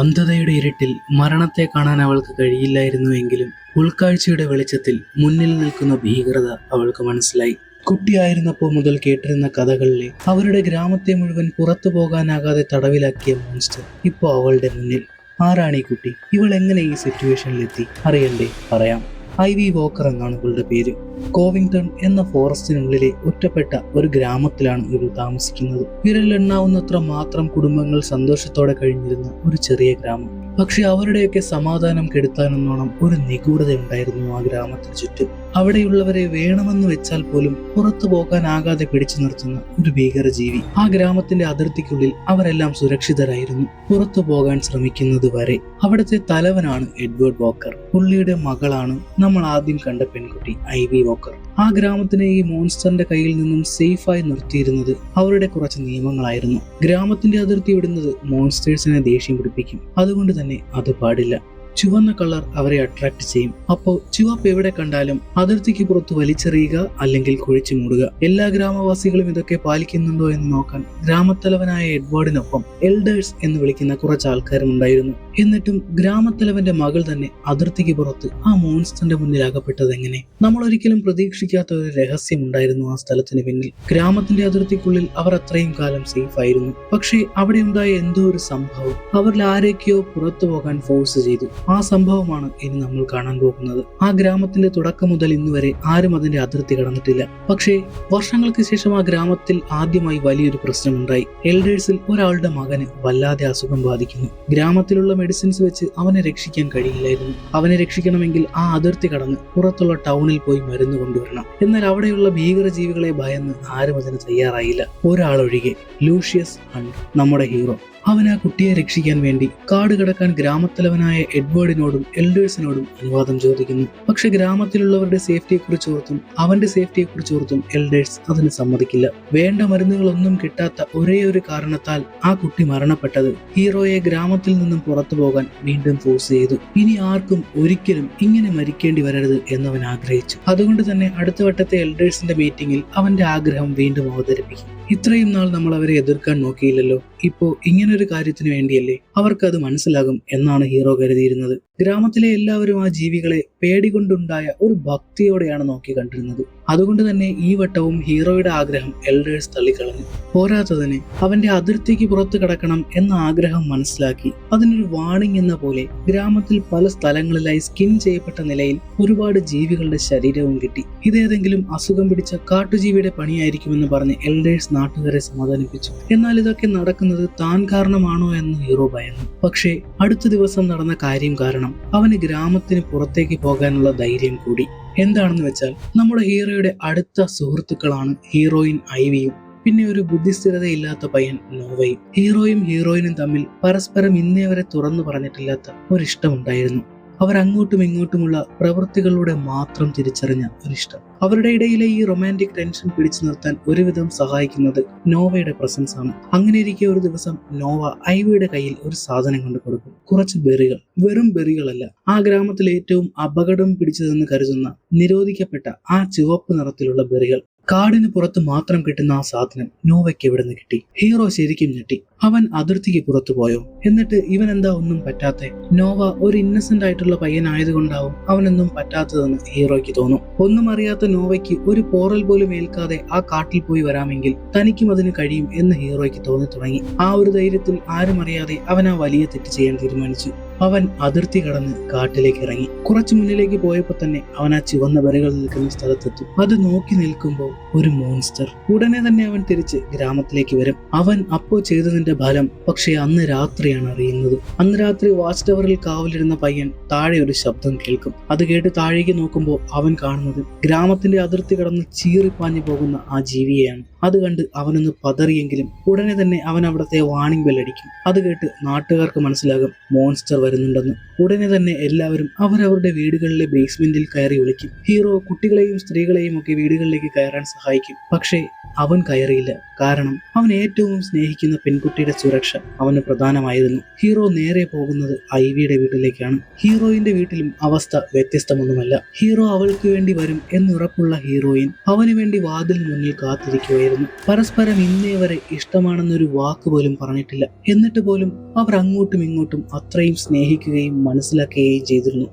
അന്ധതയുടെ ഇരുട്ടിൽ മരണത്തെ കാണാൻ അവൾക്ക് കഴിയില്ലായിരുന്നുവെങ്കിലും ഉൾക്കാഴ്ചയുടെ വെളിച്ചത്തിൽ മുന്നിൽ നിൽക്കുന്ന ഭീകരത അവൾക്ക് മനസ്സിലായി. കുട്ടിയായിരുന്നപ്പോൾ മുതൽ കേട്ടിരുന്ന കഥകളിലെ അവരുടെ ഗ്രാമത്തെ മുഴുവൻ പുറത്തു പോകാനാകാതെ തടവിലാക്കിയ മോൺസ്റ്റർ ഇപ്പോൾ അവളുടെ മുന്നിൽ. ആരാണ് ഈ കുട്ടി? ഇവൾ എങ്ങനെ ഈ സിറ്റുവേഷനിലെത്തി? അറിയണ്ടേ? പറയാം. ഐവി വോക്കർ എന്നാണ് ഇവളുടെ പേര്. കോവിങ്ടൺ എന്ന ഫോറസ്റ്റിനുള്ളിലെ ഒറ്റപ്പെട്ട ഒരു ഗ്രാമത്തിലാണ് ഇവൾ താമസിക്കുന്നത്. വിരലെണ്ണാവുന്നത്ര മാത്രം കുടുംബങ്ങൾ സന്തോഷത്തോടെ കഴിഞ്ഞിരുന്ന ഒരു ചെറിയ ഗ്രാമം. പക്ഷെ അവരുടെയൊക്കെ സമാധാനം കെടുത്താനെന്നോണം ഒരു നിഗൂഢത ഉണ്ടായിരുന്നു ആ ഗ്രാമത്തിന് ചുറ്റും. അവിടെയുള്ളവരെ വേണമെന്ന് വെച്ചാൽ പോലും പുറത്തു പോകാനാകാതെ പിടിച്ചു നിർത്തുന്ന ഒരു ഭീകരജീവി. ആ ഗ്രാമത്തിന്റെ അതിർത്തിക്കുള്ളിൽ അവരെല്ലാം സുരക്ഷിതരായിരുന്നു, പുറത്തു പോകാൻ ശ്രമിക്കുന്നത് വരെ. അവിടുത്തെ തലവനാണ് എഡ്വേർഡ് വോക്കർ. പുള്ളിയുടെ മകളാണ് നമ്മൾ ആദ്യം കണ്ട പെൺകുട്ടി ഐവി വോക്കർ. ആ ഗ്രാമത്തിനെ ഈ മോൺസ്റ്ററിന്റെ കയ്യിൽ നിന്നും സേഫായി നിർത്തിയിരുന്നത് അവരുടെ കുറച്ച് നിയമങ്ങളായിരുന്നു. ഗ്രാമത്തിന്റെ അതിർത്തി വിടുന്നത് മോൺസ്റ്റേഴ്സിനെ ദേഷ്യം പിടിപ്പിക്കും. അതുകൊണ്ട് തന്നെ അത് പാടില്ല. ചുവന്ന കളർ അവരെ അട്രാക്ട് ചെയ്യും. അപ്പോൾ ചുവപ്പ് എവിടെ കണ്ടാലും അതിർത്തിക്ക് പുറത്ത് വലിച്ചെറിയുക, അല്ലെങ്കിൽ കുഴിച്ചു മൂടുക. എല്ലാ ഗ്രാമവാസികളും ഇതൊക്കെ പാലിക്കുന്നുണ്ടോ എന്ന് നോക്കാൻ ഗ്രാമത്തലവനായ എഡ്വേർഡിനൊപ്പം എൽഡേഴ്സ് എന്ന് വിളിക്കുന്ന കുറച്ച് ആൾക്കാരും ഉണ്ടായിരുന്നു. എന്നിട്ടും ഗ്രാമത്തലവന്റെ മകൾ തന്നെ അതിർത്തിക്ക് പുറത്ത് ആ മോൺസ്റ്ററിന്റെ മുന്നിൽ അകപ്പെട്ടത് എങ്ങനെ? നമ്മൾ ഒരിക്കലും പ്രതീക്ഷിക്കാത്ത ഒരു രഹസ്യം ഉണ്ടായിരുന്നു ആ സ്ഥലത്തിന് പിന്നിൽ. ഗ്രാമത്തിന്റെ അതിർത്തിക്കുള്ളിൽ അവർ അത്രയും കാലം സേഫ് ആയിരുന്നു. പക്ഷേ അവിടെ ഉണ്ടായ എന്തോ ഒരു സംഭവം അവരിൽ ആരൊക്കെയോ പുറത്തു പോകാൻ ഫോഴ്സ് ചെയ്തു. ആ സംഭവമാണ് ഇനി നമ്മൾ കാണാൻ പോകുന്നത്. ആ ഗ്രാമത്തിന്റെ തുടക്കം മുതൽ ഇന്ന് വരെ ആരും അതിന്റെ അതിർത്തി കടന്നിട്ടില്ല. പക്ഷേ വർഷങ്ങൾക്ക് ശേഷം ആ ഗ്രാമത്തിൽ ആദ്യമായി വലിയൊരു പ്രശ്നമുണ്ടായി. എൽഡേഴ്സിൽ ഒരാളുടെ മകന് വല്ലാതെ അസുഖം ബാധിക്കുന്നു. ഗ്രാമത്തിലുള്ള മെഡിസിൻസ് വെച്ച് അവനെ രക്ഷിക്കാൻ കഴിയില്ലായിരുന്നു. അവനെ രക്ഷിക്കണമെങ്കിൽ ആ അതിർത്തി കടന്ന് പുറത്തുള്ള ടൗണിൽ പോയി മരുന്ന് കൊണ്ടുവരണം. എന്നാൽ അവിടെയുള്ള ഭീകരജീവികളെ ഭയന്ന് ആരും അതിന് തയ്യാറായില്ല, ഒരാളൊഴികെ. ലൂഷ്യസ് ഹണ്ട്, നമ്മുടെ ഹീറോ. അവൻ ആ കുട്ടിയെ രക്ഷിക്കാൻ വേണ്ടി കാട് കടക്കാൻ ഗ്രാമത്തലവനായ എഡ്വേർഡിനോടും എൽഡേഴ്സിനോടും അനുവാദം ചോദിക്കുന്നു. പക്ഷെ ഗ്രാമത്തിലുള്ളവരുടെ സേഫ്റ്റിയെക്കുറിച്ച് ഓർത്തും അവന്റെ സേഫ്റ്റിയെക്കുറിച്ച് ഓർത്തും എൽഡേഴ്സ് അതിന് സമ്മതിക്കില്ല. വേണ്ട മരുന്നുകളൊന്നും കിട്ടാത്ത ഒരേ ഒരു കാരണത്താൽ ആ കുട്ടി മരണപ്പെട്ടത് ഹീറോയെ ഗ്രാമത്തിൽ നിന്നും പുറത്തു പോകാൻ വീണ്ടും ഫോഴ്സ് ചെയ്തു. ഇനി ആർക്കും ഒരിക്കലും ഇങ്ങനെ മരിക്കേണ്ടി വരരുത് എന്നവൻ ആഗ്രഹിച്ചു. അതുകൊണ്ട് തന്നെ അടുത്ത വട്ടത്തെ എൽഡേഴ്സിന്റെ മീറ്റിംഗിൽ അവന്റെ ആഗ്രഹം വീണ്ടും അവതരിപ്പിക്കും. ഇത്രയും നാൾ നമ്മൾ അവരെ എതിർക്കാൻ നോക്കിയില്ലല്ലോ, ഇപ്പോ ഇങ്ങനൊരു കാര്യത്തിന് വേണ്ടിയല്ലേ അവർക്കത് മനസ്സിലാകും എന്നാണ് ഹീറോ കരുതിയിരുന്നത്. ഗ്രാമത്തിലെ എല്ലാവരും ആ ജീവികളെ പേടികൊണ്ടുണ്ടായ ഒരു ഭക്തിയോടെയാണ് നോക്കി കണ്ടിരുന്നത്. അതുകൊണ്ട് തന്നെ ഈ വട്ടവും ഹീറോയുടെ ആഗ്രഹം എൽഡേഴ്സ് തള്ളിക്കളഞ്ഞു. പോരാത്തതിന് അവന്റെ അതിർത്തിക്ക് പുറത്തു കടക്കണം എന്ന ആഗ്രഹം മനസ്സിലാക്കി അതിനൊരു വാണിംഗ് എന്ന പോലെ ഗ്രാമത്തിൽ പല സ്ഥലങ്ങളിലായി സ്കിൻ ചെയ്യപ്പെട്ട നിലയിൽ ഒരുപാട് ജീവികളുടെ ശരീരവും കിട്ടി. ഇതേതെങ്കിലും അസുഖം പിടിച്ച കാട്ടുജീവിയുടെ പണിയായിരിക്കുമെന്ന് പറഞ്ഞ് എൽഡേഴ്സ് നാട്ടുകാരെ സമാധാനിപ്പിച്ചു. എന്നാൽ ഇതൊക്കെ നടക്കുന്നത് താൻ കാരണമാണോ എന്ന് ഹീറോ ഭയന്നു. പക്ഷേ അടുത്ത ദിവസം നടന്ന കാര്യം കാരണം അവന് ഗ്രാമത്തിന് പുറത്തേക്ക് പോകാനുള്ള ധൈര്യം കൂടി. എന്താണെന്ന് വെച്ചാൽ നമ്മുടെ ഹീറോയുടെ അടുത്ത സുഹൃത്തുക്കളാണ് ഹീറോയിൻ ഐവിയും പിന്നെ ഒരു ബുദ്ധിസ്ഥിരതയില്ലാത്ത പയ്യൻ നോവയും. ഹീറോയും ഹീറോയിനും തമ്മിൽ പരസ്പരം ഇന്നേ വരെ തുറന്നു പറഞ്ഞിട്ടില്ലാത്ത ഒരിഷ്ടമുണ്ടായിരുന്നു. അവർ അങ്ങോട്ടും ഇങ്ങോട്ടുമുള്ള പ്രവൃത്തികളിലൂടെ മാത്രം തിരിച്ചറിഞ്ഞ ഒരിഷ്ടം. അവരുടെ ഇടയിലെ ഈ റൊമാൻറ്റിക് ടെൻഷൻ പിടിച്ചു നിർത്താൻ ഒരുവിധം സഹായിക്കുന്നത് നോവയുടെ പ്രസൻസ് ആണ്. അങ്ങനെയിരിക്കെ ഒരു ദിവസം നോവ ഐവിയുടെ കയ്യിൽ ഒരു സാധനം കൊണ്ട് കൊടുക്കും. കുറച്ച് ബെറികൾ. വെറും ബെറികളല്ല, ആ ഗ്രാമത്തിൽ ഏറ്റവും അപകടം പിടിച്ചതെന്ന് കരുതുന്ന നിരോധിക്കപ്പെട്ട ആ ചുവപ്പ് നിറത്തിലുള്ള ബെറികൾ. കാടിന് പുറത്ത് മാത്രം കിട്ടുന്ന ആ സാധനം നോവയ്ക്ക് എവിടെ നിന്ന് കിട്ടി? ഹീറോ ശരിക്കും ഞെട്ടി. അവൻ അതിർത്തിക്ക് പുറത്തു പോയോ? എന്നിട്ട് ഇവൻ എന്താ ഒന്നും പറ്റാത്തെ? നോവ ഒരു ഇന്നസെന്റ് ആയിട്ടുള്ള പയ്യനായതുകൊണ്ടാവും അവനൊന്നും പറ്റാത്തതെന്ന് ഹീറോയ്ക്ക് തോന്നും. ഒന്നും അറിയാത്ത നോവയ്ക്ക് ഒരു പോറൽ പോലും ഏൽക്കാതെ ആ കാട്ടിൽ പോയി വരാമെങ്കിൽ തനിക്കും അതിന് കഴിയും എന്ന് ഹീറോയ്ക്ക് തോന്നി തുടങ്ങി. ആ ഒരു ധൈര്യത്തിൽ ആരും അറിയാതെ അവൻ ആ വലിയ തെറ്റ് ചെയ്യാൻ തീരുമാനിച്ചു. അവൻ അതിർത്തി കടന്ന് കാട്ടിലേക്ക് ഇറങ്ങി. കുറച്ചു മുന്നിലേക്ക് പോയപ്പോൾ തന്നെ അവൻ ആ ചുവന്ന ബെറികൾ നിൽക്കുന്ന സ്ഥലത്തെത്തും. അത് നോക്കി നിൽക്കുമ്പോൾ ഒരു മോൺസ്റ്റർ. ഉടനെ തന്നെ അവൻ തിരിച്ച് ഗ്രാമത്തിലേക്ക് വരും. അവൻ അപ്പോ ചെയ്തതിന്റെ ഫലം പക്ഷെ അന്ന് രാത്രിയാണ് അറിയുന്നത്. അന്ന് രാത്രി വാച്ച് ടവറിൽ കാവലിരുന്ന പയ്യൻ താഴെ ഒരു ശബ്ദം കേൾക്കും. അത് കേട്ട് താഴേക്ക് നോക്കുമ്പോൾ അവൻ കാണുന്നത് ഗ്രാമത്തിന്റെ അതിർത്തി കടന്ന് ചീറിപ്പാഞ്ഞു പോകുന്ന ആ ജീവിയെയാണ്. അത് കണ്ട് അവനൊന്ന് പതറിയെങ്കിലും ഉടനെ തന്നെ അവൻ അവിടത്തെ വാണിംഗ് ബെല്ലടിക്കും. അത് കേട്ട് നാട്ടുകാർക്ക് മനസ്സിലാകും മോൺസ്റ്റർ വരുന്നുണ്ടെന്ന്. ഉടനെ തന്നെ എല്ലാവരും അവരവരുടെ വീടുകളിലെ ബേസ്മെന്റിൽ കയറി ഒളിക്കും. ഹീറോ കുട്ടികളെയും സ്ത്രീകളെയും ഒക്കെ വീടുകളിലേക്ക് കയറാൻ സഹായിക്കും. പക്ഷേ അവൻ കയറിയില്ല. കാരണം അവൻ ഏറ്റവും സ്നേഹിക്കുന്ന പെൺകുട്ടിയുടെ സുരക്ഷ അവന് പ്രധാനമായിരുന്നു. ഹീറോ നേരെ പോകുന്നത് ഐവിയുടെ വീട്ടിലേക്കാണ്. ഹീറോയിന്റെ വീട്ടിലും അവസ്ഥ വ്യത്യസ്തമൊന്നുമല്ല. ഹീറോ അവൾക്ക് വേണ്ടി വരും എന്നുറപ്പുള്ള ഹീറോയിൻ അവന് വേണ്ടി വാതിൽ മുന്നിൽ കാത്തിരിക്കുമായിരുന്നു. പരസ്പരം ഇന്നേ വരെ ഇഷ്ടമാണെന്നൊരു വാക്ക് പോലും പറഞ്ഞിട്ടില്ല. എന്നിട്ട് പോലും അവർ അങ്ങോട്ടും ഇങ്ങോട്ടും അത്രയും സ്നേഹിക്കുകയും മനസ്സിലാക്കുകയും ചെയ്തിരുന്നു.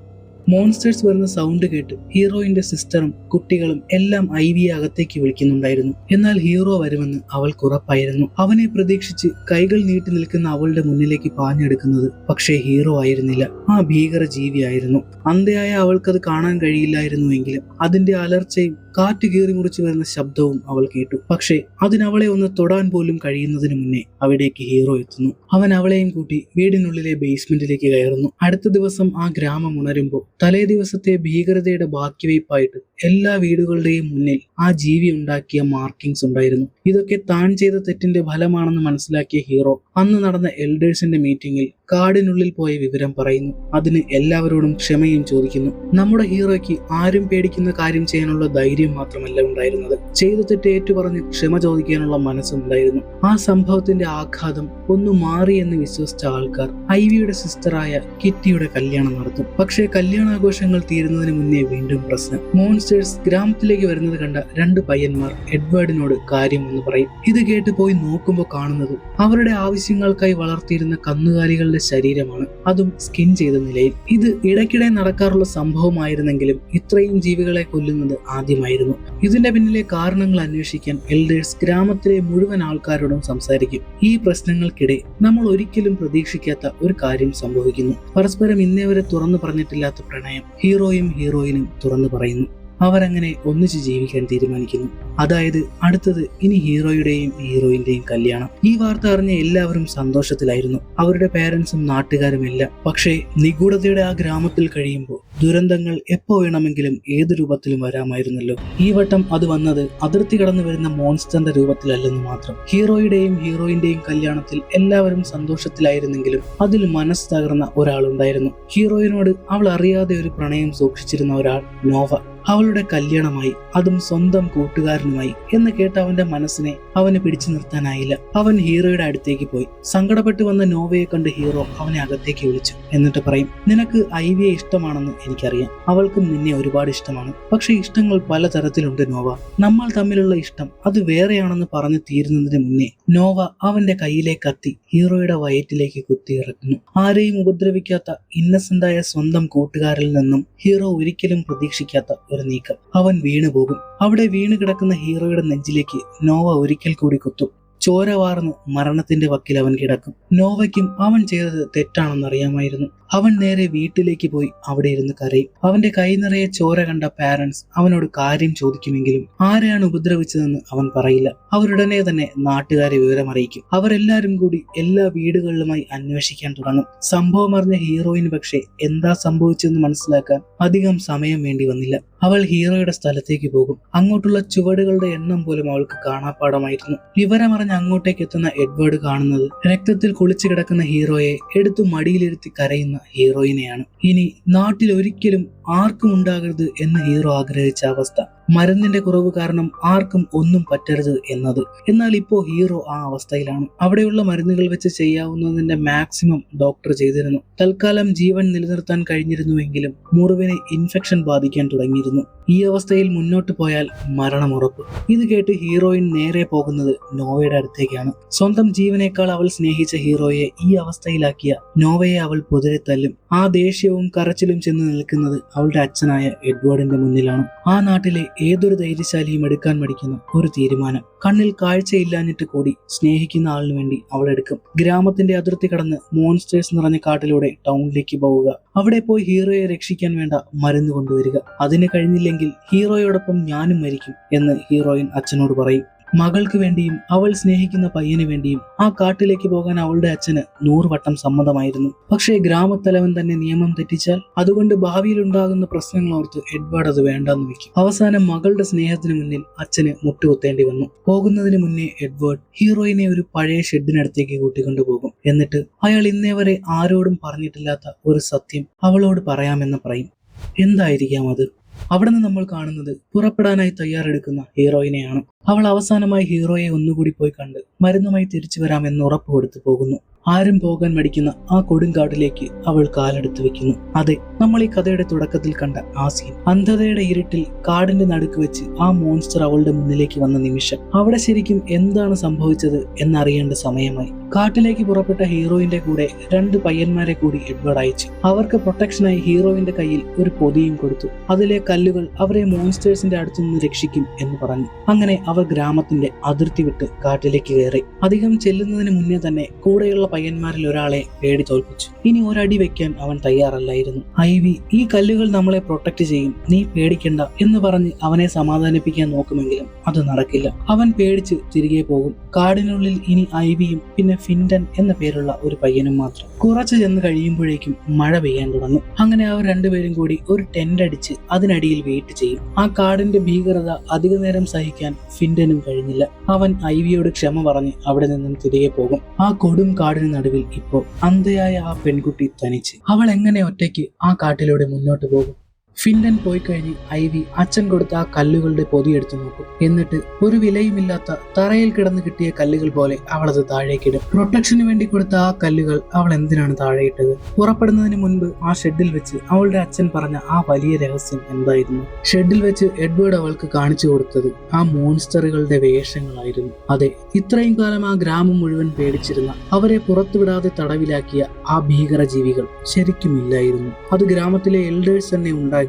മോൺസ്റ്റേഴ്സ് വരുന്ന സൗണ്ട് കേട്ട് ഹീറോയിന്റെ സിസ്റ്ററും കുട്ടികളും എല്ലാം ഐവിയെ അകത്തേക്ക് വിളിക്കുന്നുണ്ടായിരുന്നു. എന്നാൽ ഹീറോ വരുമെന്ന് അവൾക്ക് ഉറപ്പായിരുന്നു. അവനെ പ്രതീക്ഷിച്ച് കൈകൾ നീട്ടി നിൽക്കുന്ന അവളുടെ മുന്നിലേക്ക് പാഞ്ഞെടുക്കുന്നത് പക്ഷേ ഹീറോ ആയിരുന്നില്ല, ആ ഭീകര ജീവിയായിരുന്നു. അന്ധയായ അവൾക്കത് കാണാൻ കഴിയില്ലായിരുന്നുവെങ്കിലും അതിന്റെ അലർച്ചയും കാറ്റ് കീറി മുറിച്ചു വരുന്ന ശബ്ദവും അവൾ കേട്ടു. പക്ഷേ അതിനവളെ ഒന്ന് തൊടാൻ പോലും കഴിയുന്നതിന് മുന്നേ അവിടേക്ക് ഹീറോ എത്തുന്നു. അവൻ അവളെയും കൂട്ടി വീടിനുള്ളിലെ ബേസ്മെന്റിലേക്ക് കയറുന്നു. അടുത്ത ദിവസം ആ ഗ്രാമം ഉണരുമ്പോൾ തലേ ദിവസത്തെ ഭീകരതയുടെ ബാക്കിവയ്പായിട്ട് എല്ലാ വീടുകളുടെയും മുന്നിൽ ആ ജീവി ഉണ്ടാക്കിയ മാർക്കിങ്സ് ഉണ്ടായിരുന്നു. ഇതൊക്കെ താൻ ചെയ്ത തെറ്റിന്റെ ഫലമാണെന്ന് മനസ്സിലാക്കിയ ഹീറോ അന്ന് നടന്ന എൽഡേഴ്സിന്റെ മീറ്റിംഗിൽ കാടിനുള്ളിൽ പോയ വിവരം പറയുന്നു. അതിന് എല്ലാവരോടും ക്ഷമയും ചോദിക്കുന്നു. നമ്മുടെ ഹീറോയ്ക്ക് ആരും പേടിക്കുന്ന കാര്യം ചെയ്യാനുള്ള ധൈര്യം മാത്രമല്ല ഉണ്ടായിരുന്നത്, ചെയ്ത തെറ്റ് ഏറ്റുപറഞ്ഞ് ക്ഷമ ചോദിക്കാനുള്ള മനസ്സും ഉണ്ടായിരുന്നു. ആ സംഭവത്തിന്റെ ആഘാതം ഒന്ന് മാറി എന്ന് വിശ്വസിച്ച ആൾക്കാർ ഐവിയുടെ സിസ്റ്ററായ കിറ്റിയുടെ കല്യാണം നടത്തും. പക്ഷേ കല്യാണാഘോഷങ്ങൾ തീരുന്നതിന് മുന്നേ വീണ്ടും പ്രശ്നം. മോൺസ്റ്റേഴ്സ് ഗ്രാമത്തിലേക്ക് വരുന്നത് കണ്ട 2 പയ്യന്മാർ എഡ്വേർഡിനോട് കാര്യം എന്ന് പറയും. ഇത് കേട്ട് പോയി നോക്കുമ്പോൾ കാണുന്നത് അവരുടെ ആവശ്യങ്ങൾക്കായി വളർത്തിയിരുന്ന കന്നുകാലികളുടെ ശരീരമാണ്, അതും സ്കിൻ ചെയ്ത നിലയിൽ. ഇത് ഇടയ്ക്കിടെ നടക്കാറുള്ള സംഭവമായിരുന്നെങ്കിലും ഇത്രയും ജീവികളെ കൊല്ലുന്നത് ആദ്യമായിരുന്നു. ഇതിന്റെ പിന്നിലെ കാരണങ്ങൾ അന്വേഷിക്കാൻ എൽഡേഴ്സ് ഗ്രാമത്തിലെ മുഴുവൻ ആൾക്കാരോടും സംസാരിക്കും. ഈ പ്രശ്നങ്ങൾക്കിടെ നമ്മൾ ഒരിക്കലും പ്രതീക്ഷിക്കാത്ത ഒരു കാര്യം സംഭവിക്കുന്നു. പരസ്പരം ഇന്നേ വരെ തുറന്നു പറഞ്ഞിട്ടില്ലാത്ത പ്രണയം ഹീറോയും ഹീറോയിനും തുറന്നു പറയുന്നു. അവരങ്ങനെ ഒന്നിച്ച് ജീവിക്കാൻ തീരുമാനിക്കുന്നു. അതായത് അടുത്തത് ഇനി ഹീറോയുടെയും ഹീറോയിന്റെയും കല്യാണം. ഈ വാർത്ത അറിഞ്ഞ എല്ലാവരും സന്തോഷത്തിലായിരുന്നു, അവരുടെ പേരൻസും നാട്ടുകാരും എല്ലാം. പക്ഷേ നിഗൂഢതയുടെ ആ ഗ്രാമത്തിൽ കഴിയുമ്പോൾ ദുരന്തങ്ങൾ എപ്പോ വേണമെങ്കിലും ഏത് രൂപത്തിലും വരാമായിരുന്നല്ലോ. ഈ വട്ടം അത് വന്നത് അതിർത്തി കടന്നു വരുന്ന മോൺസ്റ്ററിന്റെ രൂപത്തിലല്ലെന്ന് മാത്രം. ഹീറോയുടെയും ഹീറോയിന്റെയും കല്യാണത്തിൽ എല്ലാവരും സന്തോഷത്തിലായിരുന്നെങ്കിലും അതിൽ മനസ്സ് തകർന്ന ഒരാളുണ്ടായിരുന്നു. ഹീറോയിനോട് അവൾ അറിയാതെ ഒരു പ്രണയം സൂക്ഷിച്ചിരുന്ന ഒരാൾ, നോവ. അവളുടെ കല്യാണമായി, അതും സ്വന്തം കൂട്ടുകാരനുമായി എന്ന് കേട്ട അവന്റെ മനസ്സിനെ അവന് പിടിച്ചു നിർത്താനായില്ല. അവൻ ഹീറോയുടെ അടുത്തേക്ക് പോയി. സങ്കടപ്പെട്ടു വന്ന നോവയെ കണ്ട് ഹീറോ അവനെ അകത്തേക്ക് വിളിച്ചു. എന്നിട്ട് പറയും, നിനക്ക് ഐവിയെ ഇഷ്ടമാണെന്ന് എനിക്കറിയാം, അവൾക്കും നിന്നെ ഒരുപാട് ഇഷ്ടമാണ്. പക്ഷെ ഇഷ്ടങ്ങൾ പലതരത്തിലുണ്ട് നോവ. നമ്മൾ തമ്മിലുള്ള ഇഷ്ടം അത് വേറെയാണെന്ന് പറഞ്ഞു തീരുന്നതിന് മുന്നേ നോവ അവന്റെ കയ്യിലെ കത്തി ഹീറോയുടെ വയറ്റിലേക്ക് കുത്തിയിറക്കുന്നു. ആരെയും ഉപദ്രവിക്കാത്ത ഇന്നസെന്റായ സ്വന്തം കൂട്ടുകാരിൽ നിന്നും ഹീറോ ഒരിക്കലും പ്രതീക്ഷിക്കാത്ത ഒരു നീക്കം. അവൻ വീണു പോകും. അവിടെ വീണ് കിടക്കുന്ന ഹീറോയുടെ നെഞ്ചിലേക്ക് നോവ ഒരിക്കൽ കൂടി കുത്തും. ചോര വാർന്ന് മരണത്തിന്റെ വക്കിൽ അവൻ കിടക്കും. നോവയ്ക്കും അവൻ ചെയ്തത് തെറ്റാണെന്നറിയാമായിരുന്നു. അവൻ നേരെ വീട്ടിലേക്ക് പോയി അവിടെ ഇരുന്ന് കരയും. അവന്റെ കൈ നിറയെ ചോര കണ്ട പാരന്റ്സ് അവനോട് കാര്യം ചോദിക്കുമെങ്കിലും ആരെയാണ് ഉപദ്രവിച്ചതെന്ന് അവൻ പറയില്ല. അവരുടനെ തന്നെ നാട്ടുകാരെ വിവരമറിയിക്കും. അവരെല്ലാരും കൂടി എല്ലാ വീടുകളിലുമായി അന്വേഷിക്കാൻ തുടങ്ങും. സംഭവം അറിഞ്ഞ ഹീറോയിന് പക്ഷേ എന്താ സംഭവിച്ചെന്ന് മനസ്സിലാക്കാൻ അധികം സമയം വേണ്ടി വന്നില്ല. അവൾ ഹീറോയുടെ സ്ഥലത്തേക്ക് പോകും. അങ്ങോട്ടുള്ള ചുവടുകളുടെ എണ്ണം പോലും അവൾക്ക് കാണാപ്പാടമായിരുന്നു. വിവരമറിഞ്ഞ് അങ്ങോട്ടേക്ക് എത്തുന്ന എഡ്വേർഡ് കാണുന്നത് രക്തത്തിൽ കുളിച്ചു കിടക്കുന്ന ഹീറോയെ എടുത്തു മടിയിലിരുത്തി കരയുന്ന ഹീറോയിനെയാണ്. ഇനി നാട്ടിൽ ഒരിക്കലും ആർക്കും ഉണ്ടാകരുത് എന്ന് ഹീറോ ആഗ്രഹിച്ച അവസ്ഥ. മരുന്നിന്റെ കുറവ് കാരണം ആർക്കും ഒന്നും പറ്റരുത് എന്നത്. എന്നാൽ ഇപ്പോ ഹീറോ ആ അവസ്ഥയിലാണ്. അവിടെയുള്ള മരുന്നുകൾ വെച്ച് ചെയ്യാവുന്നതിന്റെ മാക്സിമം ഡോക്ടർ ചെയ്തിരുന്നു. തൽക്കാലം ജീവൻ നിലനിർത്താൻ കഴിഞ്ഞിരുന്നുവെങ്കിലും മുറിവിന് ഇൻഫെക്ഷൻ ബാധിക്കാൻ തുടങ്ങിയിരുന്നു. ഈ അവസ്ഥയിൽ മുന്നോട്ട് പോയാൽ മരണം ഉറപ്പ്. ഇത് കേട്ട് ഹീറോയിൻ നേരെ പോകുന്നത് നോവയുടെ അടുത്തേക്കാണ്. സ്വന്തം ജീവനേക്കാൾ അവൾ സ്നേഹിച്ച ഹീറോയെ ഈ അവസ്ഥയിലാക്കിയ നോവയെ അവൾ പൊതിരെ തല്ലും. ആ ദേഷ്യവും കരച്ചിലും ചെന്ന് നിൽക്കുന്നത് അവളുടെ അച്ഛനായ എഡ്വേർഡിന്റെ മുന്നിലാണ്. ആ നാട്ടിലെ ഏതൊരു ധൈര്യശാലിയും എടുക്കാൻ മടിക്കുന്ന ഒരു തീരുമാനം. കണ്ണിൽ കാഴ്ചയില്ലാഞ്ഞിട്ട് കൂടി സ്നേഹിക്കുന്ന ആളിന് വേണ്ടി അവൾ എടുക്കും. ഗ്രാമത്തിന്റെ അതിർത്തി കടന്ന് മോൺസ്റ്റേഴ്സ് നിറഞ്ഞ കാട്ടിലൂടെ ടൗണിലേക്ക് പോവുക. അവിടെ പോയി ഹീറോയെ രക്ഷിക്കാൻ വേണ്ട മരുന്ന് കൊണ്ടുവരിക. അതിന് കഴിഞ്ഞില്ലെങ്കിൽ ഹീറോയോടൊപ്പം ഞാനും മരിക്കും എന്ന് ഹീറോയിൻ അച്ഛനോട് പറയും. മകൾക്ക് വേണ്ടിയും അവൾ സ്നേഹിക്കുന്ന പയ്യന് വേണ്ടിയും ആ കാട്ടിലേക്ക് പോകാൻ അവളുടെ അച്ഛന് 100 വട്ടം സമ്മതമായിരുന്നു. പക്ഷേ ഗ്രാമത്തലവൻ തന്നെ നിയമം തെറ്റിച്ചാൽ അതുകൊണ്ട് ഭാവിയിൽ ഉണ്ടാകുന്ന പ്രശ്നങ്ങൾ ഓർത്ത് എഡ്വേർഡ് അത് വേണ്ടെന്ന് വെക്കും. അവസാനം മകളുടെ സ്നേഹത്തിന് മുന്നിൽ അച്ഛന് മുട്ടുകുത്തേണ്ടി വന്നു. പോകുന്നതിന് മുന്നേ എഡ്വേർഡ് ഹീറോയിനെ ഒരു പഴയ ഷെഡിനടുത്തേക്ക് കൂട്ടിക്കൊണ്ടുപോകും. എന്നിട്ട് അയാൾ ഇന്നേ വരെ ആരോടും പറഞ്ഞിട്ടില്ലാത്ത ഒരു സത്യം അവളോട് പറയാമെന്ന് പറയും. എന്തായിരിക്കാം അത്? അവിടെ നിന്ന് നമ്മൾ കാണുന്നത് പുറപ്പെടാനായി തയ്യാറെടുക്കുന്ന ഹീറോയിനെയാണ്. അവൾ അവസാനമായി ഹീറോയെ ഒന്നുകൂടി പോയി കണ്ട് മരുന്നുമായി തിരിച്ചു വരാമെന്ന് ഉറപ്പ് കൊടുത്തു പോകുന്നു. ആരും പോകാൻ മടിക്കുന്ന ആ കൊടുങ്കാട്ടിലേക്ക് അവൾ കാലെടുത്ത് വെക്കുന്നു. അതെ, നമ്മൾ ഈ കഥയുടെ തുടക്കത്തിൽ കണ്ട ആ സീൻ. അന്ധതയുടെ ഇരുട്ടിൽ കാടിന്റെ നടുക്ക് വെച്ച് ആ മോൺസ്റ്റർ അവളുടെ മുന്നിലേക്ക് വന്ന നിമിഷം അവിടെ ശരിക്കും എന്താണ് സംഭവിച്ചത് എന്നറിയേണ്ട സമയമായി. കാട്ടിലേക്ക് പുറപ്പെട്ട ഹീറോയിന്റെ കൂടെ 2 പയ്യന്മാരെ കൂടി എഡ്വേർഡ് അയച്ചു. അവർക്ക് പ്രൊട്ടക്ഷനായി ഹീറോയിന്റെ കയ്യിൽ ഒരു പൊതിയും കൊടുത്തു. അതിലെ കല്ലുകൾ അവരെ മോൺസ്റ്റേഴ്സിന്റെ അടുത്തുനിന്ന് രക്ഷിക്കും എന്ന് പറഞ്ഞു. അങ്ങനെ അവർ ഗ്രാമത്തിന്റെ അതിർത്തി വിട്ട് കാട്ടിലേക്ക് കയറി. അധികം ചെല്ലുന്നതിന് മുന്നേ തന്നെ കൂടെയുള്ള പയ്യന്മാരിൽ ഒരാളെ പേടി തോൽപ്പിച്ചു. ഇനി ഒരടി വെക്കാൻ അവൻ തയ്യാറല്ലായിരുന്നു. ഐവി, ഈ കല്ലുകൾ നമ്മളെ പ്രൊട്ടക്ട് ചെയ്യും, നീ പേടിക്കണ്ട എന്ന് പറഞ്ഞ് അവനെ സമാധാനിപ്പിക്കാൻ നോക്കുമെങ്കിലും അത് നടക്കില്ല. അവൻ പേടിച്ച് തിരികെ പോകും. കാടിനുള്ളിൽ ഇനി ഐവിയും പിന്നെ ഫിൻഡൻ എന്ന പേരുള്ള ഒരു പയ്യനും മാത്രം. കുറച്ച് ചെന്ന് കഴിയുമ്പോഴേക്കും മഴ പെയ്യാൻ തുടങ്ങും. അങ്ങനെ അവർ രണ്ടുപേരും കൂടി ഒരു ടെന്റ് അടിച്ച് അതിനടിയിൽ വെയിറ്റ് ചെയ്യും. ആ കാടിന്റെ ഭീകരത അധിക നേരം സഹിക്കാൻ ഫിൻഡനും കഴിഞ്ഞില്ല. അവൻ ഐവിയോട് ക്ഷമ പറഞ്ഞ് അവിടെ നിന്നും തിരികെ പോകും. ആ കൊടും കാടിന് നടുവിൽ ഇപ്പോൾ അന്ധയായ ആ പെൺകുട്ടി തനിച്ച്. അവൾ എങ്ങനെ ഒറ്റയ്ക്ക് ആ കാട്ടിലൂടെ മുന്നോട്ട് പോകും? ഫിൻഡൻ പോയി കഴിഞ്ഞ് ഐവി അച്ഛൻ കൊടുത്ത ആ കല്ലുകളുടെ പൊതിയെടുത്ത് നോക്കും. എന്നിട്ട് ഒരു വിലയുമില്ലാത്ത തറയിൽ കിടന്ന് കിട്ടിയ കല്ലുകൾ പോലെ അവൾ അത് താഴേക്കിടും. പ്രൊട്ടക്ഷന് വേണ്ടി കൊടുത്ത ആ കല്ലുകൾ അവൾ എന്തിനാണ് താഴെയിട്ടത്? പുറപ്പെടുന്നതിന് മുൻപ് ആ ഷെഡിൽ വെച്ച് അവളുടെ അച്ഛൻ പറഞ്ഞ ആ വലിയ രഹസ്യം എന്തായിരുന്നു? ഷെഡിൽ വെച്ച് എഡ്വേർഡ് അവൾക്ക് കാണിച്ചു കൊടുത്തത് ആ മോൺസ്റ്ററുകളുടെ വേഷങ്ങളായിരുന്നു. അതെ, ഇത്രയും കാലം ആ ഗ്രാമം മുഴുവൻ പേടിച്ചിരുന്ന, അവരെ പുറത്തുവിടാതെ തടവിലാക്കിയ ആ ഭീകര ജീവികൾ ശരിക്കും ഇല്ലായിരുന്നു. അത് ഗ്രാമത്തിലെ എൽഡേഴ്സ് തന്നെ ഉണ്ടാക്കി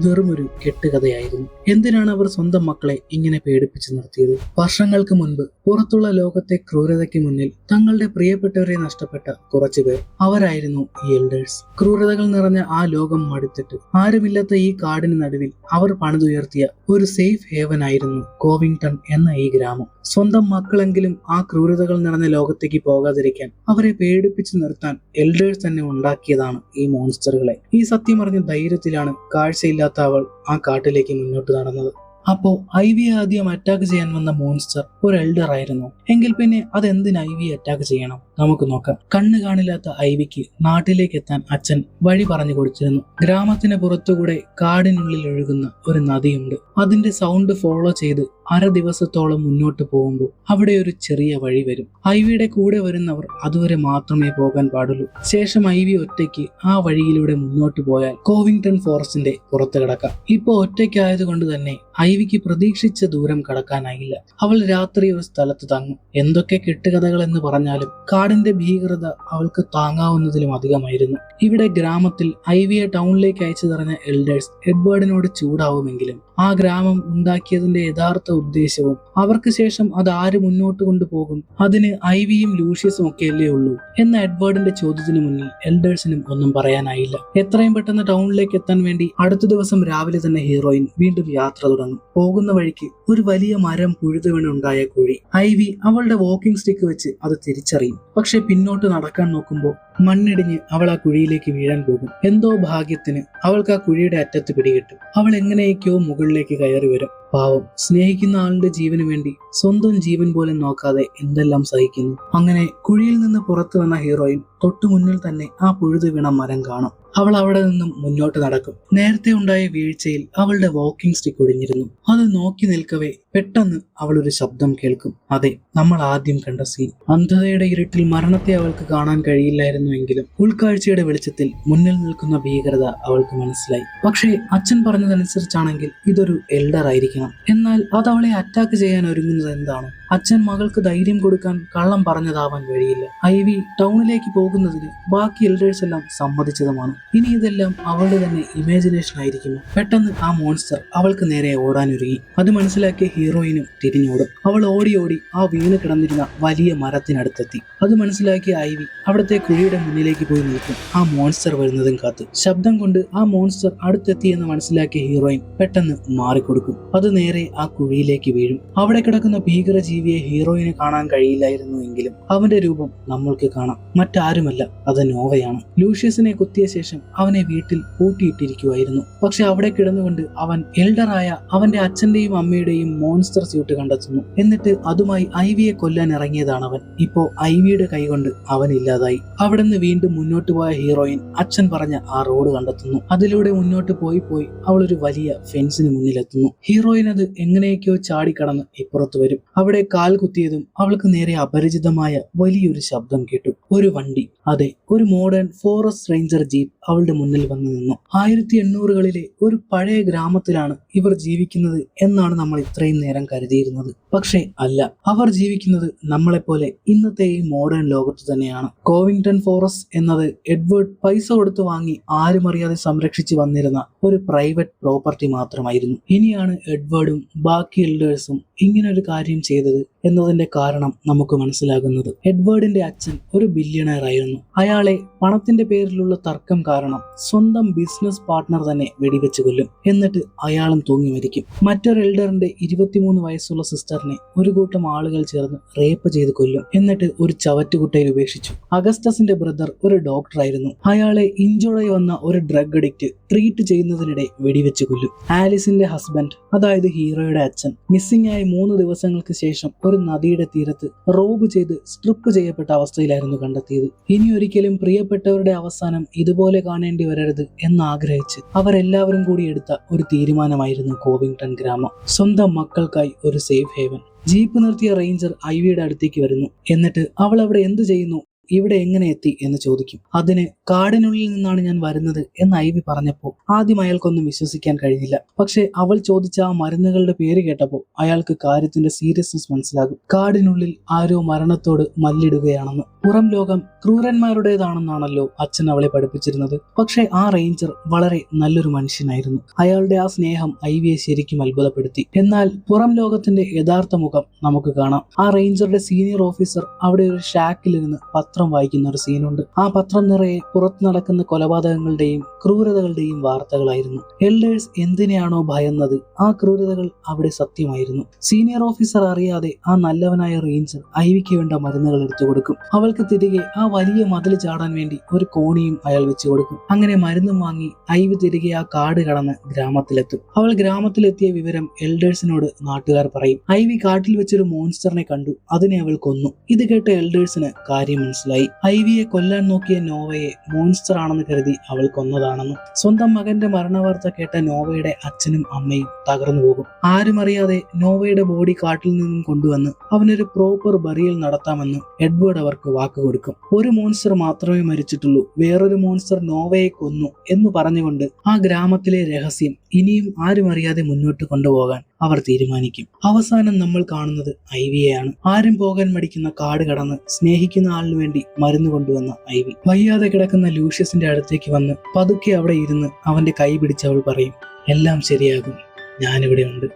വെറുമൊരു കെട്ടുകഥയായിരുന്നു. എന്തിനാണ് അവർ സ്വന്തം മക്കളെ ഇങ്ങനെ പേടിപ്പിച്ചു നിർത്തിയത്? വർഷങ്ങൾക്ക് മുൻപ് പുറത്തുള്ള ലോകത്തെ ക്രൂരതയ്ക്ക് മുന്നിൽ തങ്ങളുടെ പ്രിയപ്പെട്ടവരെ നഷ്ടപ്പെട്ട കുറച്ചുപേർ, അവരായിരുന്നു ഈ എൽഡേഴ്സ്. ക്രൂരതകൾ നിറഞ്ഞ ആ ലോകം മടുത്തിട്ട് ആരുമില്ലാത്ത ഈ കാടിന് നടുവിൽ അവർ പണിതുയർത്തിയ ഒരു സേഫ് ഹേവൻ ആയിരുന്നു കോവിംഗ്ടൺ എന്ന ഈ ഗ്രാമം. സ്വന്തം മക്കളെങ്കിലും ആ ക്രൂരതകൾ നിറഞ്ഞ ലോകത്തേക്ക് പോകാതിരിക്കാൻ അവരെ പേടിപ്പിച്ചു നിർത്താൻ എൽഡേഴ്സ് തന്നെ ഉണ്ടാക്കിയതാണ് ഈ മോൺസ്റ്ററുകളെ. ഈ സത്യം അറിഞ്ഞ ധൈര്യത്തിലാണ് കാഴ്ചയില്ലാത്ത അവൾ ആ കാട്ടിലേക്ക് മുന്നോട്ട് നടന്നത്. അപ്പോ ഐവിയെ ആദ്യം അറ്റാക്ക് ചെയ്യാൻ വന്ന മോൺസ്റ്റർ ഒരു എൽഡർ ആയിരുന്നു. എങ്കിൽ പിന്നെ അതെന്തിന് ഐവിയെ അറ്റാക്ക് ചെയ്യണം? നമുക്ക് നോക്കാം. കണ്ണ് കാണില്ലാത്ത ഐവിക്ക് നാട്ടിലേക്ക് എത്താൻ അച്ഛൻ വഴി പറഞ്ഞു കൊടുത്തിരുന്നു. ഗ്രാമത്തിന് പുറത്തുകൂടെ കാടിനുള്ളിൽ ഒഴുകുന്ന ഒരു നദിയുണ്ട്. അതിന്റെ സൗണ്ട് ഫോളോ ചെയ്ത് അര ദിവസത്തോളം മുന്നോട്ട് പോകുമ്പോൾ അവിടെ ഒരു ചെറിയ വഴി വരും. ഐവിയുടെ കൂടെ വരുന്നവർ അതുവരെ മാത്രമേ പോകാൻ പാടുള്ളൂ. ശേഷം ഐവി ഒറ്റയ്ക്ക് ആ വഴിയിലൂടെ മുന്നോട്ട് പോയാൽ കോവിംഗ്ടൺ ഫോറസ്റ്റിന്റെ പുറത്ത് കിടക്കാം. ഇപ്പൊ ഒറ്റയ്ക്കായതുകൊണ്ട് തന്നെ ഐവിക്ക് പ്രതീക്ഷിച്ച ദൂരം കടക്കാനായില്ല. അവൾ രാത്രി ഒരു സ്ഥലത്ത് തങ്ങും. എന്തൊക്കെ കെട്ടുകഥകൾ എന്ന് പറഞ്ഞാലും കാടിന്റെ ഭീകരത അവൾക്ക് താങ്ങാവുന്നതിലും അധികമായിരുന്നു. ഇവിടെ ഗ്രാമത്തിൽ ഐവിയെ ടൗണിലേക്ക് അയച്ചു തറഞ്ഞ എൽഡേഴ്സ് എഡ്വേർഡിനോട് ചൂടാവുമെങ്കിലും ആ ഗ്രാമം ഉണ്ടാക്കിയതിന്റെ യഥാർത്ഥ ഉദ്ദേശവും അവർക്ക് ശേഷം അത് ആര് മുന്നോട്ട് കൊണ്ടുപോകും, അതിന് ഐവിയും ലൂഷ്യസും ഒക്കെയല്ലേ ഉള്ളൂ എന്ന എഡ്വേർഡിന്റെ ചോദ്യത്തിന് മുന്നിൽ എൽഡേഴ്സിനും ഒന്നും പറയാനായില്ല. എത്രയും പെട്ടെന്ന് ടൗണിലേക്ക് എത്താൻ വേണ്ടി അടുത്ത ദിവസം രാവിലെ തന്നെ ഹീറോയിൻ വീണ്ടും യാത്ര തുടങ്ങും. പോകുന്ന വഴിക്ക് ഒരു വലിയ മരം പുഴുതു വീണുണ്ടായ കുഴി. ഐവി അവളുടെ വാക്കിംഗ് സ്റ്റിക്ക് വെച്ച് അത് തിരിച്ചറിയും. പക്ഷെ പിന്നോട്ട് നടക്കാൻ നോക്കുമ്പോൾ മണ്ണിടിഞ്ഞ് അവൾ ആ കുഴിയിലേക്ക് വീഴാൻ പോകും. എന്തോ ഭാഗ്യത്തിന് അവൾക്ക് ആ കുഴിയുടെ അറ്റത്ത് പിടികിട്ടും. അവൾ എങ്ങനെയൊക്കെയോ മുകളിലേക്ക് കയറി വരും. പാവം, സ്നേഹിക്കുന്ന ആളുടെ ജീവന് വേണ്ടി സ്വന്തം ജീവൻ പോലും നോക്കാതെ എന്തെല്ലാം സഹിക്കുന്നു. അങ്ങനെ കുഴിയിൽ നിന്ന് പുറത്തു വന്ന ഹീറോയിൻ തൊട്ടു മുന്നിൽ തന്നെ ആ പുഴുതു വീണ മരം കാണും. അവൾ അവിടെ നിന്നും മുന്നോട്ട് നടക്കും. നേരത്തെ ഉണ്ടായ വീഴ്ചയിൽ അവളുടെ വാക്കിംഗ് സ്റ്റിക്ക് ഒടിഞ്ഞിരുന്നു. അത് നോക്കി നിൽക്കവേ പെട്ടെന്ന് അവൾ ഒരു ശബ്ദം കേൾക്കും. അതെ, നമ്മൾ ആദ്യം കണ്ട സീൻ. അന്ധതയുടെ ഇരുട്ടിൽ മരണത്തെ അവൾക്ക് കാണാൻ കഴിയില്ലായിരുന്നുവെങ്കിലും ഉൾക്കാഴ്ചയുടെ വെളിച്ചത്തിൽ മുന്നിൽ നിൽക്കുന്ന ഭീകരത അവൾക്ക് മനസ്സിലായി. പക്ഷേ അച്ഛൻ പറഞ്ഞതനുസരിച്ചാണെങ്കിൽ ഇതൊരു എൽഡർ ആയിരിക്കണം. എന്നാൽ അത് അവളെ അറ്റാക്ക് ചെയ്യാൻ ഒരുങ്ങുന്നത് എന്താണ്? അച്ഛൻ മകൾക്ക് ധൈര്യം കൊടുക്കാൻ കള്ളം പറഞ്ഞതാവാൻ വഴിയില്ല. ഐവി ടൗണിലേക്ക് പോകുന്നതിന് ബാക്കി എൽഡേഴ്സ് എല്ലാം സമ്മതിച്ചതുമാണ്. ഇനി ഇതെല്ലാം അവളുടെ തന്നെ ഇമാജിനേഷൻ ആയിരിക്കുമോ? പെട്ടെന്ന് ആ മോൺസ്റ്റർ അവൾക്ക് നേരെ ഓടാനൊരുങ്ങി. അത് മനസ്സിലാക്കിയ ഹീറോയിനും തിരിഞ്ഞോടും. അവൾ ഓടി ഓടി ആ വീണ് കിടന്നിരുന്ന വലിയ മരത്തിനടുത്തെത്തി. അത് മനസ്സിലാക്കിയ ഐവി അവിടുത്തെ കുഴിയുടെ മുന്നിലേക്ക് പോയി നിൽക്കും, ആ മോൺസ്റ്റർ വരുന്നതും കാത്ത്. ശബ്ദം കൊണ്ട് ആ മോൺസ്റ്റർ അടുത്തെത്തി എന്ന് മനസ്സിലാക്കിയ ഹീറോയിൻ പെട്ടെന്ന് മാറിക്കൊടുക്കും. അത് നേരെ ആ കുഴിയിലേക്ക് വീഴും. അവിടെ കിടക്കുന്ന ഭീകരജീവിയെ ഹീറോയിന് കാണാൻ കഴിയില്ലായിരുന്നു എങ്കിലും അവന്റെ രൂപം നമ്മൾക്ക് കാണാം. മറ്റാരുമല്ല, അത് നോവയാണ്. ലൂഷ്യസിനെ കുത്തിയ ശേഷം അവനെ വീട്ടിൽ പൂട്ടിയിട്ടിരിക്കുമായിരുന്നു. പക്ഷെ അവിടെ കിടന്നുകൊണ്ട് അവൻ എൽഡറായ അവന്റെ അച്ഛന്റെയും അമ്മയുടെയും മോൺസ്റ്റർ സ്യൂട്ട് കണ്ടെത്തുന്നു. എന്നിട്ട് അതുമായി ഐവിയെ കൊല്ലാൻ ഇറങ്ങിയതാണ് അവൻ. ഇപ്പോ ഐവിയുടെ കൈകൊണ്ട് അവൻ ഇല്ലാതായി. അവിടെ നിന്ന് വീണ്ടും മുന്നോട്ട് പോയ ഹീറോയിൻ അച്ഛൻ പറഞ്ഞ ആ റോഡ് കണ്ടെത്തുന്നു. അതിലൂടെ മുന്നോട്ട് പോയി അവൾ ഒരു വലിയ ഫെൻസിന് മുന്നിലെത്തുന്നു. ഹീറോയിൻ അത് എങ്ങനെയൊക്കെയോ ചാടിക്കടന്ന് ഇപ്പുറത്ത് വരും. അവിടെ കാൽ കുത്തിയതും അവൾക്ക് നേരെ അപരിചിതമായ വലിയൊരു ശബ്ദം കേട്ടു. ഒരു വണ്ടി, അതെ, ഒരു മോഡേൺ ഫോറസ്റ്റ് റേഞ്ചർ ജീപ്പ് അവളുടെ മുന്നിൽ വന്നു നിന്നു. 1800കളിലെ ഒരു പഴയ ഗ്രാമത്തിലാണ് ഇവർ ജീവിക്കുന്നത് എന്നാണ് നമ്മൾ ഇത്രയും നേരം കരുതിയിരുന്നത്. പക്ഷേ അല്ല, അവർ ജീവിക്കുന്നത് നമ്മളെപ്പോലെ ഇന്നത്തെ ഈ മോഡേൺ ലോകത്ത് തന്നെയാണ്. കോവിംഗ്ടൺ ഫോറസ്റ്റ് എന്നത് എഡ്വേർഡ് പൈസ കൊടുത്തു വാങ്ങി ആരും അറിയാതെ സംരക്ഷിച്ചു വന്നിരുന്ന ഒരു പ്രൈവറ്റ് പ്രോപ്പർട്ടി മാത്രമായിരുന്നു. ഇനിയാണ് എഡ്വേർഡും ബാക്കി എൽഡേഴ്സും ഇങ്ങനൊരു കാര്യം ചെയ്തത് എന്നതിന്റെ കാരണം നമുക്ക് മനസ്സിലാകുന്നത്. എഡ്വേർഡിന്റെ അച്ഛൻ ഒരു ബില്യണയർ ആയിരുന്നു. അയാളെ പണത്തിന്റെ പേരിലുള്ള തർക്കം കാരണം സ്വന്തം ബിസിനസ് പാർട്ട്ണർ തന്നെ വെടിവെച്ച് കൊല്ലും. എന്നിട്ട് അയാളും തൂങ്ങി മരിക്കും. മറ്റൊരു എൽഡറിന്റെ 23 വയസ്സുള്ള സിസ്റ്ററിനെ ഒരു കൂട്ടം ആളുകൾ ചേർന്ന് റേപ്പ് ചെയ്ത് കൊല്ലും. എന്നിട്ട് ഒരു ചവറ്റുകുട്ടയിൽ ഉപേക്ഷിച്ചു. അഗസ്റ്റസിന്റെ ബ്രദർ ഒരു ഡോക്ടർ ആയിരുന്നു. അയാളെ ഇഞ്ചോർഡായി വന്ന ഒരു ഡ്രഗ് അഡിക്റ്റ് ട്രീറ്റ് ചെയ്യുന്നതിനിടെ വെടിവെച്ച് കൊല്ലും. ആലിസിന്റെ ഹസ്ബൻഡ്, അതായത് ഹീറോയുടെ അച്ഛൻ, മിസ്സിംഗ് ആയി 3 ദിവസങ്ങൾക്ക് ശേഷം ഒരു നദിയുടെ തീരത്ത് റോബ് ചെയ്ത് സ്ട്രിപ്പ് ചെയ്യപ്പെട്ട അവസ്ഥയിലായിരുന്നു കണ്ടെത്തിയത്. ഇനി ഒരിക്കലും പ്രിയപ്പെട്ടവരുടെ അവസാനം ഇതുപോലെ കാണേണ്ടി വരരുത് എന്നാഗ്രഹിച്ച് അവരെല്ലാവരും കൂടി എടുത്ത ഒരു തീരുമാനമായിരുന്നു കോവിംഗ്ടൺ ഗ്രാമം. സ്വന്തം മക്കൾക്കായി ഒരു സേഫ് ഹേവൻ. ജീപ്പ് നിർത്തിയ റേഞ്ചർ ഐവിയുടെ അടുത്തേക്ക് വരുന്നു. എന്നിട്ട് അവൾ അവിടെ എന്ത് ചെയ്യുന്നു, ഇവിടെ എങ്ങനെ എത്തി എന്ന് ചോദിക്കും. അതിന് കാടിനുള്ളിൽ നിന്നാണ് ഞാൻ വരുന്നത് എന്ന് ഐവി പറഞ്ഞപ്പോൾ ആദ്യം അയാൾക്കൊന്നും വിശ്വസിക്കാൻ കഴിഞ്ഞില്ല. പക്ഷെ അവൾ ചോദിച്ച ആ മരുന്നുകളുടെ പേര് കേട്ടപ്പോൾ അയാൾക്ക് കാര്യത്തിന്റെ സീരിയസ്നെസ് മനസ്സിലാകും. കാടിനുള്ളിൽ ആരോ മരണത്തോട് മല്ലിടുകയാണെന്ന്. പുറം ലോകം ക്രൂരന്മാരുടേതാണെന്നാണല്ലോ അച്ഛൻ അവളെ പഠിപ്പിച്ചിരുന്നത്. പക്ഷെ ആ റേഞ്ചർ വളരെ നല്ലൊരു മനുഷ്യനായിരുന്നു. അയാളുടെ ആ സ്നേഹം ഐവിയെ ശരിക്കും അത്ഭുതപ്പെടുത്തി. എന്നാൽ പുറം ലോകത്തിന്റെ യഥാർത്ഥ മുഖം നമുക്ക് കാണാം. ആ റേഞ്ചറുടെ സീനിയർ ഓഫീസർ അവിടെ ഒരു ഷാക്കിലിരുന്ന് പത്രം വായിക്കുന്ന ഒരു സീനുണ്ട്. ആ പത്രം നിറയെ പുറത്തു നടക്കുന്ന കൊലപാതകങ്ങളുടെയും ക്രൂരതകളുടെയും വാർത്തകളായിരുന്നു. എൽഡേഴ്സ് എന്തിനെയാണോ ഭയന്നത്, ആ ക്രൂരതകൾ അവിടെ സത്യമായിരുന്നു. സീനിയർ ഓഫീസർ അറിയാതെ ആ നല്ലവനായ റേഞ്ചർ ഐവിക്ക് വേണ്ട മരുന്നുകൾ എടുത്തു കൊടുക്കും. അവൾക്ക് തിരികെ ആ വലിയ മതിൽ ചാടാൻ വേണ്ടി ഒരു കോണിയും അയാൾ വെച്ചു കൊടുക്കും. അങ്ങനെ മരുന്നും വാങ്ങി ഐവി തിരികെ ആ കാട് കടന്ന് ഗ്രാമത്തിലെത്തും. അവൾ ഗ്രാമത്തിലെത്തിയ വിവരം എൽഡേഴ്സിനോട് നാട്ടുകാർ പറയും. ഐവി കാട്ടിൽ വെച്ചൊരു മോൺസ്റ്ററിനെ കണ്ടു, അതിനെ അവൾ കൊന്നു. ഇത് കേട്ട എൽഡേഴ്സിന് കാര്യം മനസ്സിലായി. ഐവിയെ കൊല്ലാൻ നോക്കിയ നോവയെ മോൺസ്റ്റർ ആണെന്ന് കരുതി അവൾ കൊന്നതാണെന്നും. സ്വന്തം മകന്റെ മരണവാർത്ത കേട്ട നോവയുടെ അച്ഛനും അമ്മയും തകർന്നു പോകും. ആരും അറിയാതെ നോവയുടെ ബോഡി കാട്ടിൽ നിന്നും കൊണ്ടുവന്ന് അവനൊരു പ്രോപ്പർ ബറിയൽ നടത്താമെന്ന് എഡ്വേർഡ് അവർക്ക് വാക്ക് കൊടുക്കും. ഒരു മോൺസ്റ്റർ മാത്രമേ മരിച്ചിട്ടുള്ളൂ, വേറൊരു മോൺസ്റ്റർ നോവയെ കൊന്നു എന്ന് പറഞ്ഞുകൊണ്ട് ആ ഗ്രാമത്തിലെ രഹസ്യം ഇനിയും ആരും അറിയാതെ മുന്നോട്ട് കൊണ്ടുപോകാൻ അവർ തീരുമാനിക്കും. അവസാനം നമ്മൾ കാണുന്നത് ഐവിയെയാണ്. ആരും പോകാൻ മടിക്കുന്ന കാട് കടന്ന് സ്നേഹിക്കുന്ന ആളിനു വേണ്ടി മരുന്ന് കൊണ്ടുവന്ന ഐവി. വയ്യാതെ കിടക്കുന്ന ലൂഷ്യസിന്റെ അടുത്തേക്ക് വന്ന് പതുക്കെ അവിടെ ഇരുന്ന് അവന്റെ കൈ പിടിച്ച് അവൾ പറയും, എല്ലാം ശരിയാകും, ഞാനിവിടെ ഉണ്ട്.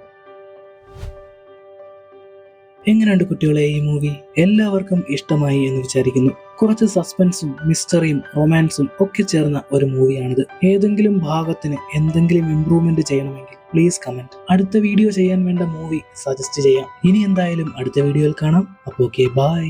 എങ്ങനെയുണ്ട് കുട്ടികളെ ഈ മൂവി? എല്ലാവർക്കും ഇഷ്ടമായി എന്ന് വിചാരിക്കുന്നു. കുറച്ച് സസ്പെൻസും മിസ്റ്ററിയും റൊമാൻസും ഒക്കെ ചേർന്ന ഒരു മൂവിയാണിത്. ഏതെങ്കിലും ഭാഗത്തിന് എന്തെങ്കിലും ഇംപ്രൂവ്മെന്റ് ചെയ്യണമെങ്കിൽ പ്ലീസ് കമന്റ്. അടുത്ത വീഡിയോ ചെയ്യാൻ വേണ്ട മൂവി സജസ്റ്റ് ചെയ്യാം. ഇനി എന്തായാലും അടുത്ത വീഡിയോയിൽ കാണാം. അപ്പോൾ ഓക്കെ, ബൈ.